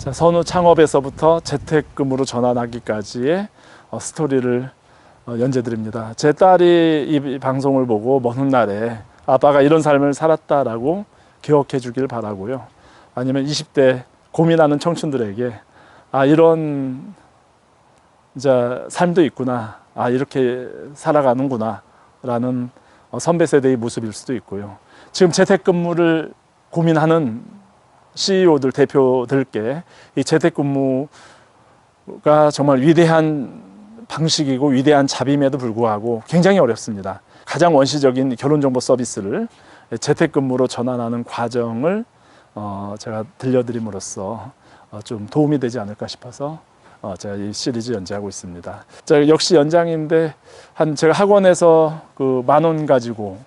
자, 선우 창업에서부터 재택근무로 전환하기까지의 스토리를 연재드립니다. 제 딸이 이 방송을 보고 먼 훗날에 아빠가 이런 삶을 살았다라고 기억해 주길 바라고요. 아니면 20대 고민하는 청춘들에게 이런 이제 삶도 있구나, 이렇게 살아가는구나 라는 선배 세대의 모습일 수도 있고요. 지금 재택근무를 고민하는 CEO들, 대표들께 이 재택근무가 정말 위대한 방식이고 위대한 잡임에도 불구하고 굉장히 어렵습니다. 가장 원시적인 결혼정보 서비스를 재택근무로 전환하는 과정을 제가 들려드림으로써 좀 도움이 되지 않을까 싶어서 제가 이 시리즈 연재하고 있습니다. 역시 연장인데 제가 학원에서 그 10,000원 가지고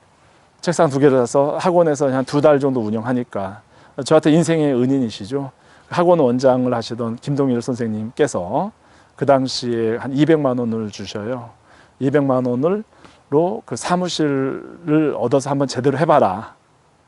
책상 2개를 사서 학원에서 한 2달 정도 운영하니까 저한테 인생의 은인이시죠. 학원 원장을 하시던 김동일 선생님께서 그 당시에 한 200만 원을 주셔요. 200만 원으로 그 사무실을 얻어서 한번 제대로 해봐라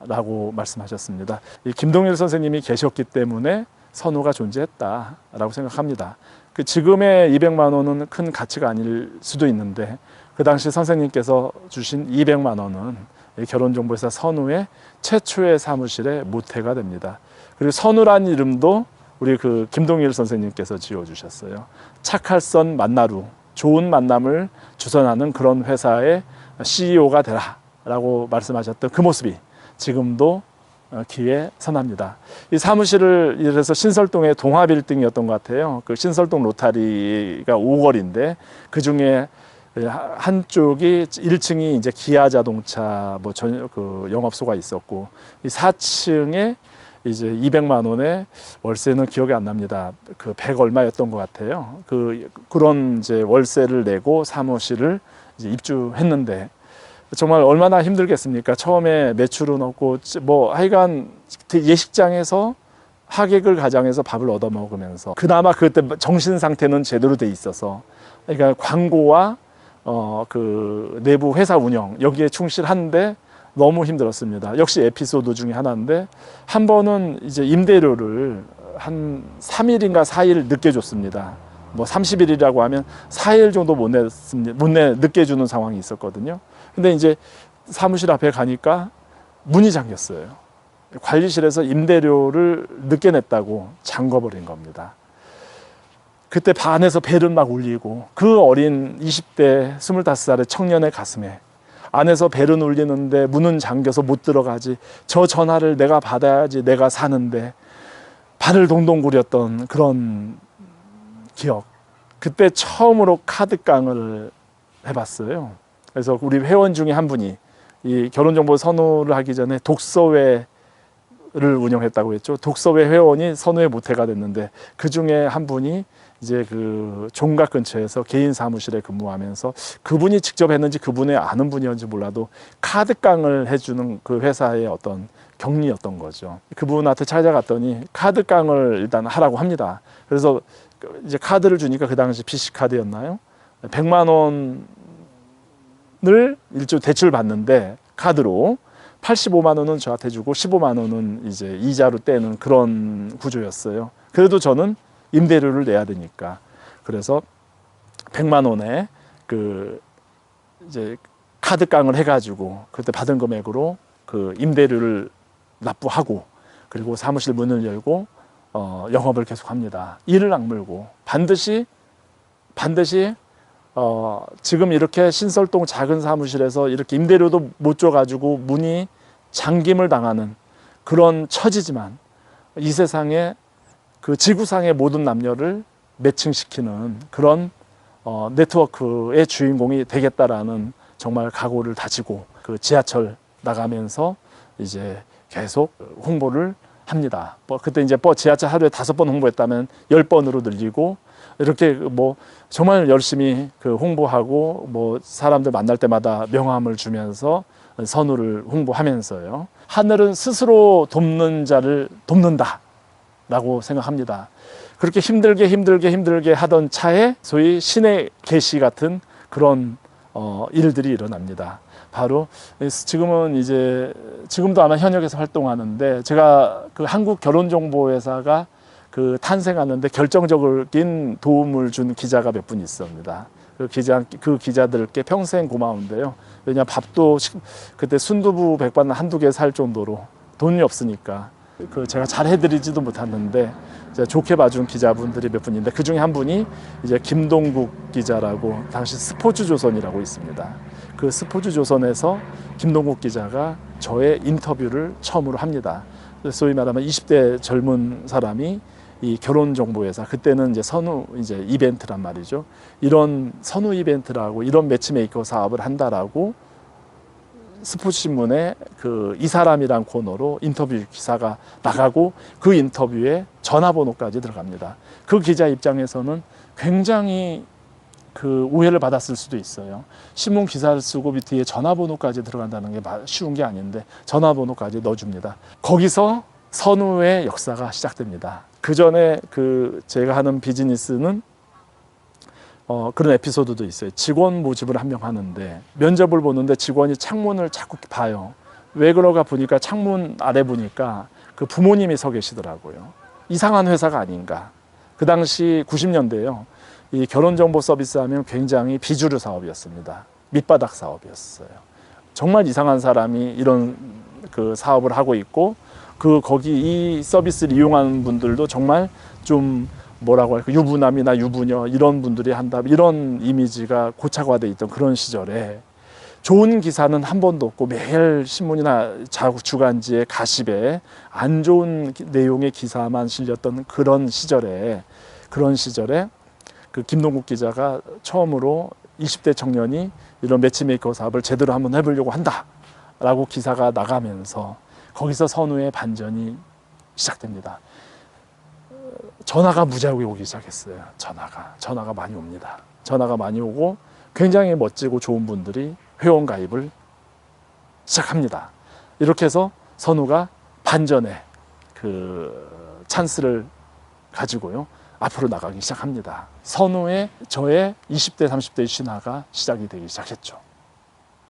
라고 말씀하셨습니다. 이 김동일 선생님이 계셨기 때문에 선우가 존재했다라고 생각합니다. 그 지금의 200만 원은 큰 가치가 아닐 수도 있는데 그 당시 선생님께서 주신 200만 원은 결혼정보회사 선우의 최초의 사무실의 모태가 됩니다. 그리고 선우란 이름도 우리 그 김동일 선생님께서 지어주셨어요. 착할선 만나루, 좋은 만남을 주선하는 그런 회사의 CEO가 되라 라고 말씀하셨던 그 모습이 지금도 귀에 선합니다. 이 사무실을 이래서 신설동의 동화빌딩이었던 것 같아요. 그 신설동 로타리가 5거리인데 그 중에 한쪽이 1층이 이제 기아 자동차 그 영업소가 있었고 이 4층에 이제 200만 원의 월세는 기억이 안 납니다. 그 100 얼마였던 것 같아요. 그런 이제 월세를 내고 사무실을 이제 입주했는데 정말 얼마나 힘들겠습니까? 처음에 매출은 없고 하여간 예식장에서 하객을 가장해서 밥을 얻어 먹으면서 그나마 그때 정신 상태는 제대로 돼 있어서 그러니까 광고와 그 내부 회사 운영 여기에 충실한데 너무 힘들었습니다. 역시 에피소드 중에 하나인데 한 번은 이제 임대료를 한 3일인가 4일 늦게 줬습니다. 30일이라고 하면 4일 정도 늦게 주는 상황이 있었거든요. 근데 이제 사무실 앞에 가니까 문이 잠겼어요. 관리실에서 임대료를 늦게 냈다고 잠궈버린 겁니다. 그때 반에서 벨은 막 울리고 그 어린 20대 25살의 청년의 가슴에 안에서 벨은 울리는데 문은 잠겨서 못 들어가지, 저 전화를 내가 받아야지 내가 사는데 발을 동동 구렸던 그런 기억. 그때 처음으로 카드깡을 해봤어요. 그래서 우리 회원 중에 한 분이 이 결혼정보 선우를 하기 전에 독서회를 운영했다고 했죠. 독서회 회원이 선우의 모태가 됐는데 그 중에 한 분이 이제 그 종각 근처에서 개인 사무실에 근무하면서 그분이 직접 했는지 그분의 아는 분이었는지 몰라도 카드깡을 해주는 그 회사의 어떤 격리였던 거죠. 그분한테 찾아갔더니 카드깡을 일단 하라고 합니다. 그래서 이제 카드를 주니까 그 당시 BC카드였나요? 100만 원을 일종 대출 받는데 카드로 85만 원은 저한테 주고 15만 원은 이제 이자로 떼는 그런 구조였어요. 그래도 저는 임대료를 내야 되니까 그래서 100만 원에 그 이제 카드깡을 해가지고 그때 받은 금액으로 그 임대료를 납부하고 그리고 사무실 문을 열고 영업을 계속합니다. 이를 악물고 반드시 지금 이렇게 신설동 작은 사무실에서 이렇게 임대료도 못 줘가지고 문이 잠김을 당하는 그런 처지지만 이 세상에 그 지구상의 모든 남녀를 매칭시키는 그런 네트워크의 주인공이 되겠다라는 정말 각오를 다지고 그 지하철 나가면서 이제 계속 홍보를 합니다. 그때 이제 지하철 하루에 5번 홍보했다면 10번으로 늘리고 이렇게 정말 열심히 그 홍보하고 사람들 만날 때마다 명함을 주면서 선우를 홍보하면서요. 하늘은 스스로 돕는 자를 돕는다 라고 생각합니다. 그렇게 힘들게 하던 차에 소위 신의 계시 같은 그런 일들이 일어납니다. 바로 지금도 아마 현역에서 활동하는데 제가 그 한국 결혼정보회사가 그 탄생하는데 결정적인 도움을 준 기자가 몇 분 있습니다. 그 기자들께 평생 고마운데요. 왜냐 밥도 그때 순두부 백반 한두 개 살 정도로 돈이 없으니까 제가 잘 해드리지도 못했는데 좋게 봐준 기자분들이 몇 분인데 그 중에 한 분이 이제 김동국 기자라고 당시 스포츠조선이라고 있습니다. 그 스포츠조선에서 김동국 기자가 저의 인터뷰를 처음으로 합니다. 소위 말하면 20대 젊은 사람이 이 결혼정보회사, 그때는 이제 선후 이제 이벤트란 말이죠. 이런 선후 이벤트라고 이런 매치메이커 사업을 한다라고 스포츠신문에 그 이 사람이란 코너로 인터뷰 기사가 나가고 그 인터뷰에 전화번호까지 들어갑니다. 그 기자 입장에서는 굉장히 그 오해를 받았을 수도 있어요. 신문 기사를 쓰고 뒤에 전화번호까지 들어간다는 게 쉬운 게 아닌데 전화번호까지 넣어줍니다. 거기서 선후의 역사가 시작됩니다. 그 전에 제가 하는 비즈니스는 그런 에피소드도 있어요. 직원 모집을 한 명 하는데 면접을 보는데 직원이 창문을 자꾸 봐요. 왜 그러가 보니까 창문 아래 보니까 그 부모님이 서 계시더라고요. 이상한 회사가 아닌가. 그 당시 90년대요. 이 결혼정보 서비스 하면 굉장히 비주류 사업이었습니다. 밑바닥 사업이었어요. 정말 이상한 사람이 이런 그 사업을 하고 있고 거기 이 서비스를 이용하는 분들도 정말 좀 뭐라고 할까, 유부남이나 유부녀 이런 분들이 한다, 이런 이미지가 고착화돼 있던 그런 시절에 좋은 기사는 한 번도 없고 매일 신문이나 주간지에 가십에 안 좋은 내용의 기사만 실렸던 그런 시절에 그 김동국 기자가 처음으로 20대 청년이 이런 매치메이커 사업을 제대로 한번 해보려고 한다라고 기사가 나가면서 거기서 선후의 반전이 시작됩니다. 전화가 무지하게 오기 시작했어요. 전화가 많이 옵니다. 전화가 많이 오고 굉장히 멋지고 좋은 분들이 회원 가입을 시작합니다. 이렇게 해서 선후가 반전의 그 찬스를 가지고요, 앞으로 나가기 시작합니다. 선후의 저의 20대 30대 신화가 시작이 되기 시작했죠.